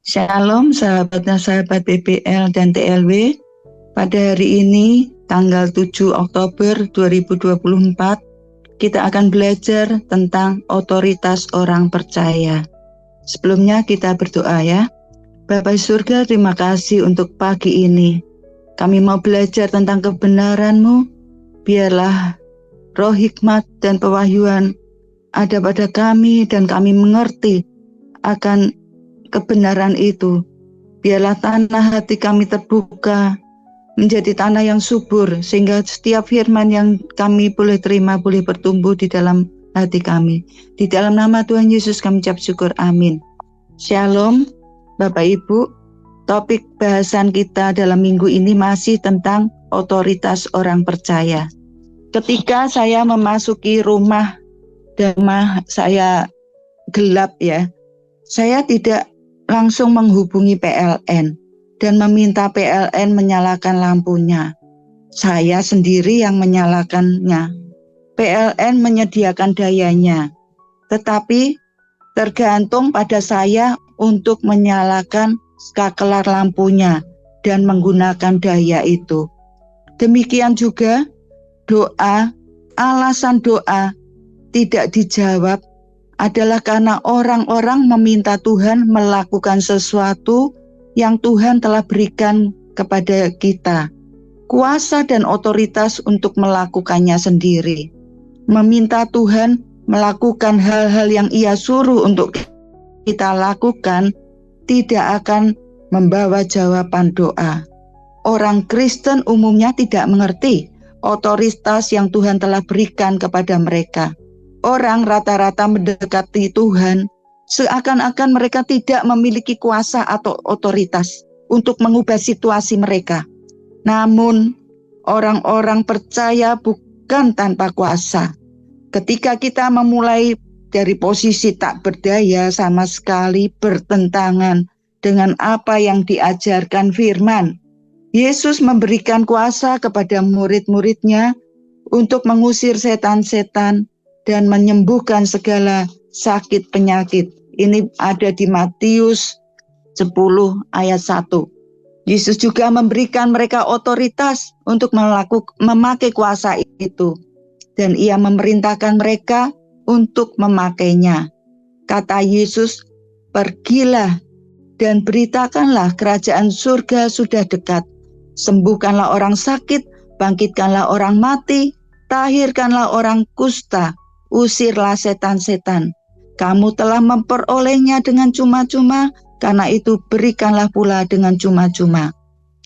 Shalom sahabat dan sahabat BBL dan TLW. Pada hari ini tanggal 7 Oktober 2024 kita akan belajar tentang otoritas orang percaya. Sebelumnya kita berdoa ya. Bapa surga, terima kasih untuk pagi ini. Kami mau belajar tentang kebenaran-Mu. Biarlah roh hikmat dan pewahyuan ada pada kami dan kami mengerti akan kebenaran itu. Biarlah tanah hati kami terbuka menjadi tanah yang subur, sehingga setiap firman yang kami boleh terima boleh bertumbuh di dalam hati kami. Di dalam nama Tuhan Yesus kami ucap syukur, amin. Shalom Bapak Ibu. Topik bahasan kita dalam minggu ini masih tentang otoritas orang percaya. Ketika saya memasuki rumah saya gelap ya, saya tidak langsung menghubungi PLN dan meminta PLN menyalakan lampunya. Saya sendiri yang menyalakannya. PLN menyediakan dayanya, tetapi tergantung pada saya untuk menyalakan skakelar lampunya dan menggunakan daya itu. Demikian juga doa, alasan doa tidak dijawab adalah karena orang-orang meminta Tuhan melakukan sesuatu yang Tuhan telah berikan kepada kita. Kuasa dan otoritas untuk melakukannya sendiri. Meminta Tuhan melakukan hal-hal yang Ia suruh untuk kita lakukan tidak akan membawa jawaban doa. Orang Kristen umumnya tidak mengerti otoritas yang Tuhan telah berikan kepada mereka. Orang rata-rata mendekati Tuhan seakan-akan mereka tidak memiliki kuasa atau otoritas untuk mengubah situasi mereka. Namun, orang-orang percaya bukan tanpa kuasa. Ketika kita memulai dari posisi tak berdaya sama sekali bertentangan dengan apa yang diajarkan firman, Yesus memberikan kuasa kepada murid-muridnya untuk mengusir setan-setan dan menyembuhkan segala sakit penyakit. Ini ada di Matius 10 ayat 1. Yesus juga memberikan mereka otoritas untuk memakai kuasa itu. Dan Ia memerintahkan mereka untuk memakainya. Kata Yesus, "Pergilah dan beritakanlah kerajaan surga sudah dekat. Sembuhkanlah orang sakit, bangkitkanlah orang mati, tahirkanlah orang kusta, usirlah setan-setan. Kamu telah memperolehnya dengan cuma-cuma, karena itu berikanlah pula dengan cuma-cuma."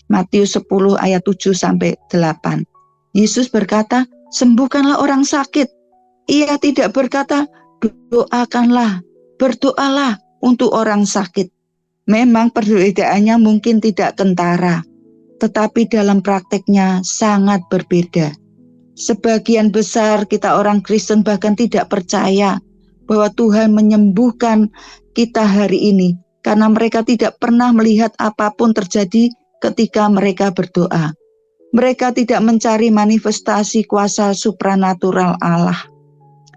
Matius 10 ayat 7-8. Yesus berkata, sembuhkanlah orang sakit. Ia tidak berkata, doakanlah, berdoalah untuk orang sakit. Memang perbedaannya mungkin tidak kentara, tetapi dalam prakteknya sangat berbeda. Sebagian besar kita orang Kristen bahkan tidak percaya bahwa Tuhan menyembuhkan kita hari ini karena mereka tidak pernah melihat apapun terjadi ketika mereka berdoa. Mereka tidak mencari manifestasi kuasa supranatural Allah.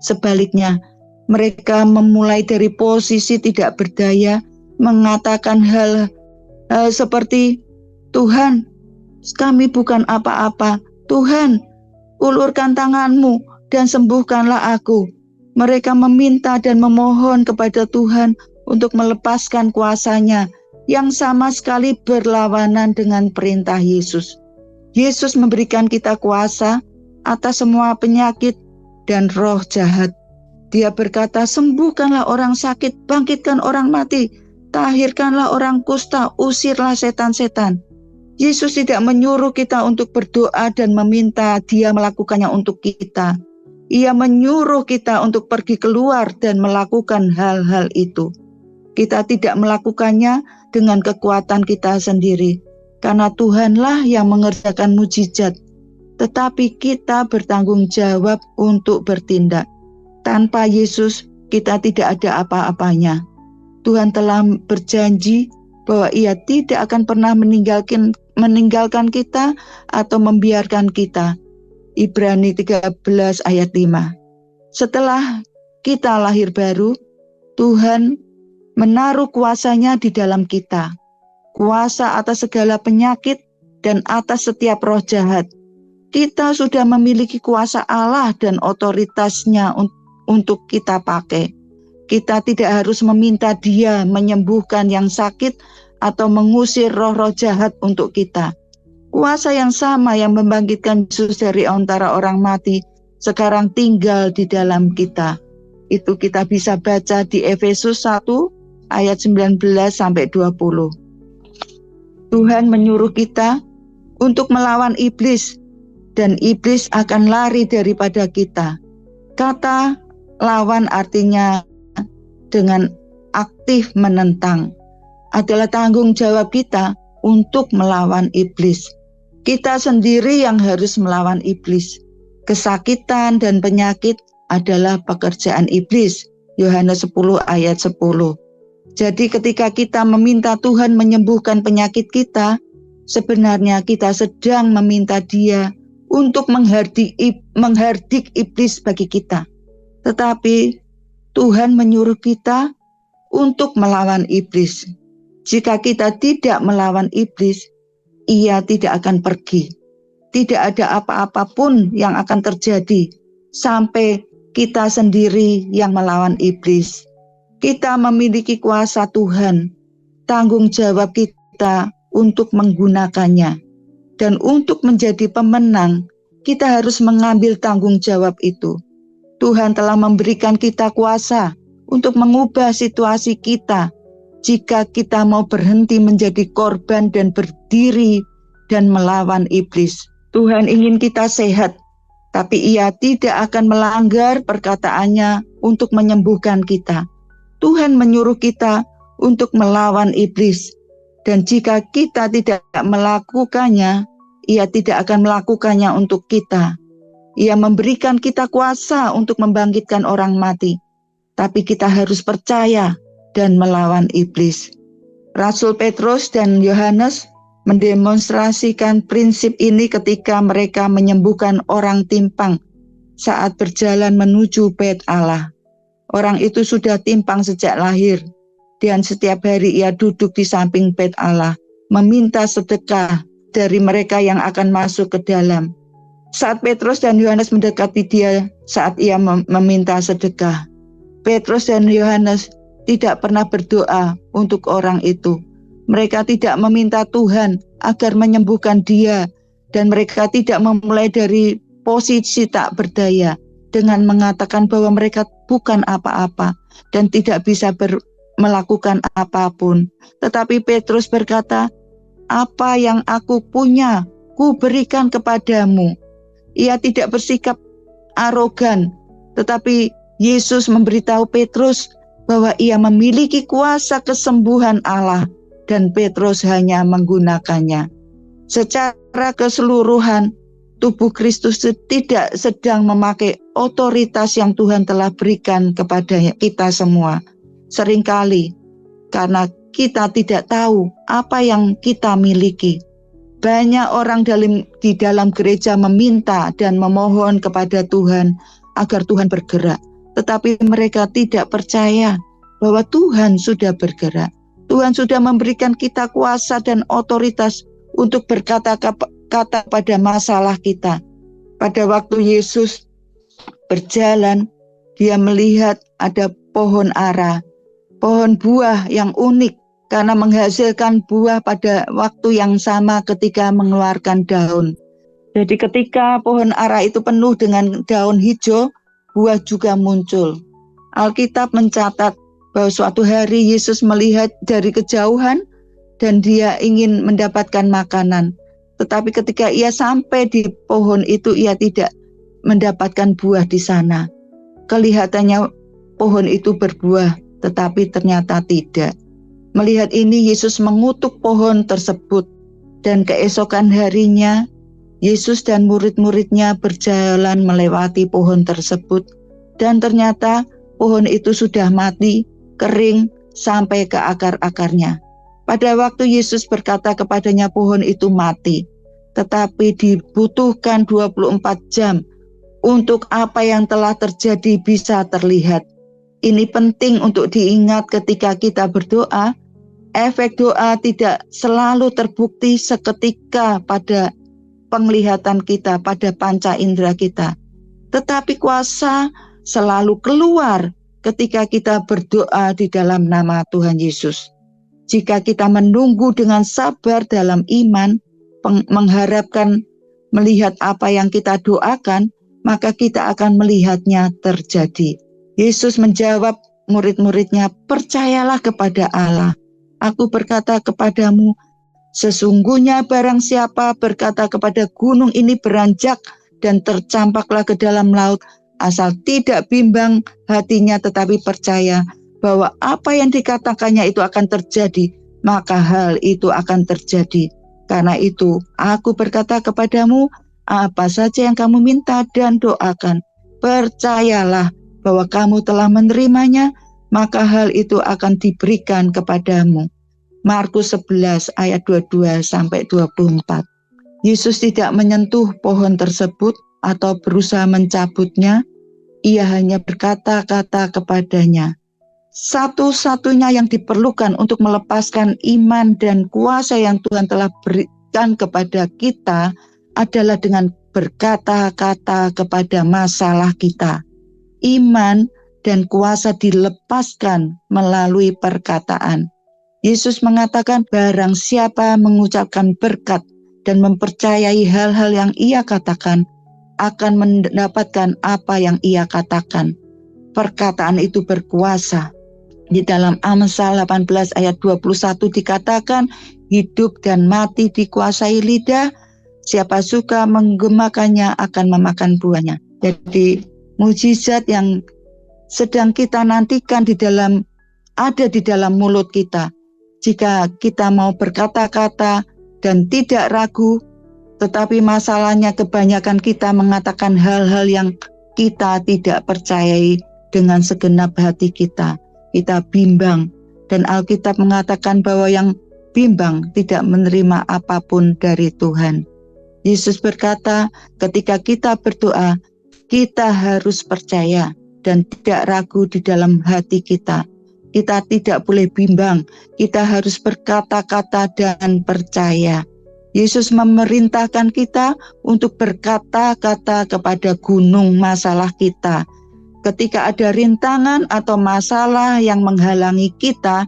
Sebaliknya, mereka memulai dari posisi tidak berdaya, mengatakan hal seperti, "Tuhan, kami bukan apa-apa. Tuhan, ulurkan tangan-Mu dan sembuhkanlah aku." Mereka meminta dan memohon kepada Tuhan untuk melepaskan kuasanya yang sama sekali berlawanan dengan perintah Yesus. Yesus memberikan kita kuasa atas semua penyakit dan roh jahat. Dia berkata, sembuhkanlah orang sakit, bangkitkan orang mati, tahirkanlah orang kusta, usirlah setan-setan. Yesus tidak menyuruh kita untuk berdoa dan meminta Dia melakukannya untuk kita. Ia menyuruh kita untuk pergi keluar dan melakukan hal-hal itu. Kita tidak melakukannya dengan kekuatan kita sendiri, karena Tuhanlah yang mengerjakan mujizat. Tetapi kita bertanggung jawab untuk bertindak. Tanpa Yesus, kita tidak ada apa-apanya. Tuhan telah berjanji bahwa Ia tidak akan pernah meninggalkan kita atau membiarkan kita. Ibrani 13 ayat 5. Setelah kita lahir baru, Tuhan menaruh kuasanya di dalam kita. Kuasa atas segala penyakit dan atas setiap roh jahat. Kita sudah memiliki kuasa Allah dan otoritasnya untuk kita pakai. Kita tidak harus meminta Dia menyembuhkan yang sakit atau mengusir roh-roh jahat untuk kita. Kuasa yang sama yang membangkitkan Yesus dari antara orang mati sekarang tinggal di dalam kita. Itu kita bisa baca di Efesus 1 ayat 19 sampai 20. Tuhan menyuruh kita untuk melawan iblis, dan iblis akan lari daripada kita. Kata lawan artinya dengan aktif menentang. Adalah tanggung jawab kita untuk melawan iblis. Kita sendiri yang harus melawan iblis. Kesakitan dan penyakit adalah pekerjaan iblis. Yohanes 10 ayat 10. Jadi ketika kita meminta Tuhan menyembuhkan penyakit kita, sebenarnya kita sedang meminta Dia untuk menghardik iblis bagi kita. Tetapi Tuhan menyuruh kita untuk melawan iblis. Jika kita tidak melawan iblis, ia tidak akan pergi. Tidak ada apa-apa pun yang akan terjadi sampai kita sendiri yang melawan iblis. Kita memiliki kuasa Tuhan, tanggung jawab kita untuk menggunakannya. Dan untuk menjadi pemenang, kita harus mengambil tanggung jawab itu. Tuhan telah memberikan kita kuasa untuk mengubah situasi kita jika kita mau berhenti menjadi korban dan berdiri dan melawan iblis. Tuhan ingin kita sehat, tapi Ia tidak akan melanggar perkataannya untuk menyembuhkan kita. Tuhan menyuruh kita untuk melawan iblis, dan jika kita tidak melakukannya, Ia tidak akan melakukannya untuk kita. Ia memberikan kita kuasa untuk membangkitkan orang mati, tapi kita harus percaya dan melawan iblis. Rasul Petrus dan Yohanes mendemonstrasikan prinsip ini ketika mereka menyembuhkan orang timpang saat berjalan menuju Bait Allah. Orang itu sudah timpang sejak lahir, dan setiap hari ia duduk di samping Bait Allah, meminta sedekah dari mereka yang akan masuk ke dalam. Saat Petrus dan Yohanes mendekati dia saat ia meminta sedekah, Petrus dan Yohanes tidak pernah berdoa untuk orang itu. Mereka tidak meminta Tuhan agar menyembuhkan dia, dan mereka tidak memulai dari posisi tak berdaya dengan mengatakan bahwa mereka bukan apa-apa dan tidak bisa melakukan apapun. Tetapi Petrus berkata, "Apa yang aku punya, ku berikan kepadamu." Ia tidak bersikap arogan, tetapi Yesus memberitahu Petrus bahwa ia memiliki kuasa kesembuhan Allah dan Petrus hanya menggunakannya. Secara keseluruhan, tubuh Kristus tidak sedang memakai otoritas yang Tuhan telah berikan kepada kita semua. Seringkali karena kita tidak tahu apa yang kita miliki. Banyak orang di dalam gereja meminta dan memohon kepada Tuhan agar Tuhan bergerak. Tetapi mereka tidak percaya bahwa Tuhan sudah bergerak. Tuhan sudah memberikan kita kuasa dan otoritas untuk berkata-kata pada masalah kita. Pada waktu Yesus berjalan, dia melihat ada pohon ara, pohon buah yang unik, karena menghasilkan buah pada waktu yang sama ketika mengeluarkan daun. Jadi ketika pohon ara itu penuh dengan daun hijau, buah juga muncul. Alkitab mencatat bahwa suatu hari Yesus melihat dari kejauhan dan dia ingin mendapatkan makanan. Tetapi ketika ia sampai di pohon itu, ia tidak mendapatkan buah di sana. Kelihatannya pohon itu berbuah, tetapi ternyata tidak. Melihat ini, Yesus mengutuk pohon tersebut, dan keesokan harinya, Yesus dan murid-muridnya berjalan melewati pohon tersebut, dan ternyata pohon itu sudah mati, kering, sampai ke akar-akarnya. Pada waktu Yesus berkata kepadanya pohon itu mati, tetapi dibutuhkan 24 jam untuk apa yang telah terjadi bisa terlihat. Ini penting untuk diingat ketika kita berdoa. Efek doa tidak selalu terbukti seketika pada penglihatan kita, pada panca indera kita. Tetapi kuasa selalu keluar ketika kita berdoa di dalam nama Tuhan Yesus. Jika kita menunggu dengan sabar dalam iman, mengharapkan melihat apa yang kita doakan, maka kita akan melihatnya terjadi. Yesus menjawab murid-muridnya, percayalah kepada Allah. Aku berkata kepadamu, sesungguhnya barang siapa berkata kepada gunung ini beranjak dan tercampaklah ke dalam laut, asal tidak bimbang hatinya tetapi percaya bahwa apa yang dikatakannya itu akan terjadi, maka hal itu akan terjadi. Karena itu aku berkata kepadamu, apa saja yang kamu minta dan doakan, percayalah bahwa kamu telah menerimanya, maka hal itu akan diberikan kepadamu. Markus 11 ayat 22 sampai 24. Yesus tidak menyentuh pohon tersebut atau berusaha mencabutnya. Ia hanya berkata-kata kepadanya. Satu-satunya yang diperlukan untuk melepaskan iman dan kuasa yang Tuhan telah berikan kepada kita adalah dengan berkata-kata kepada masalah kita. Iman dan kuasa dilepaskan melalui perkataan. Yesus mengatakan barang siapa mengucapkan berkat dan mempercayai hal-hal yang ia katakan, akan mendapatkan apa yang ia katakan. Perkataan itu berkuasa. Di dalam Amsal 18 ayat 21 dikatakan, hidup dan mati dikuasai lidah, siapa suka menggemakannya akan memakan buahnya. Jadi mukjizat yang sedang kita nantikan ada di dalam mulut kita. Jika kita mau berkata-kata dan tidak ragu, tetapi masalahnya kebanyakan kita mengatakan hal-hal yang kita tidak percayai dengan segenap hati kita. Kita bimbang, dan Alkitab mengatakan bahwa yang bimbang tidak menerima apapun dari Tuhan. Yesus berkata, ketika kita berdoa, kita harus percaya dan tidak ragu di dalam hati kita. Kita tidak boleh bimbang, kita harus berkata-kata dan percaya. Yesus memerintahkan kita untuk berkata-kata kepada gunung masalah kita. Ketika ada rintangan atau masalah yang menghalangi kita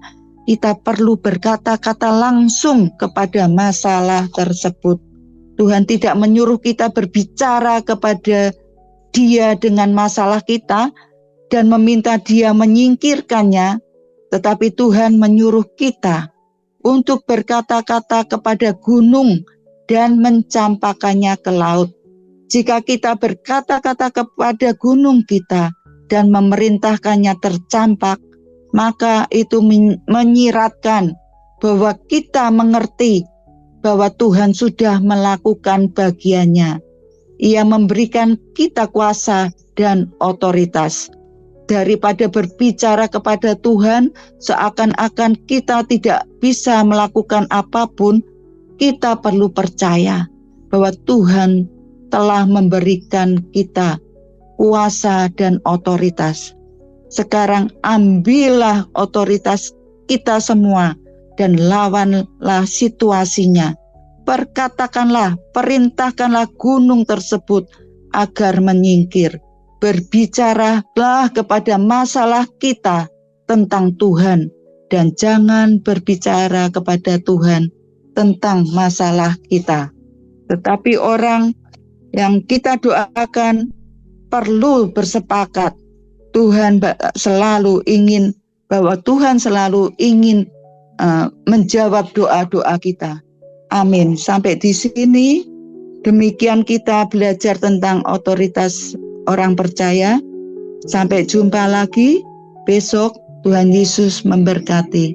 perlu berkata-kata langsung kepada masalah tersebut. Tuhan tidak menyuruh kita berbicara kepada Dia dengan masalah kita dan meminta Dia menyingkirkannya, tetapi Tuhan menyuruh kita untuk berkata-kata kepada gunung dan mencampakkannya ke laut. Jika kita berkata-kata kepada gunung kita dan memerintahkannya tercampak, maka itu menyiratkan bahwa kita mengerti bahwa Tuhan sudah melakukan bagiannya. Ia memberikan kita kuasa dan otoritas. Daripada berbicara kepada Tuhan seakan-akan kita tidak bisa melakukan apapun, kita perlu percaya bahwa Tuhan telah memberikan kita kuasa dan otoritas. Sekarang ambillah otoritas kita semua dan lawanlah situasinya. Perkatakanlah, perintahkanlah gunung tersebut agar menyingkir. Berbicaralah kepada masalah kita tentang Tuhan dan jangan berbicara kepada Tuhan tentang masalah kita. Tetapi orang yang kita doakan perlu bersepakat. Tuhan selalu ingin menjawab doa-doa kita. Amin. Sampai di sini demikian kita belajar tentang otoritas orang percaya. Sampai jumpa lagi besok. Tuhan Yesus memberkati.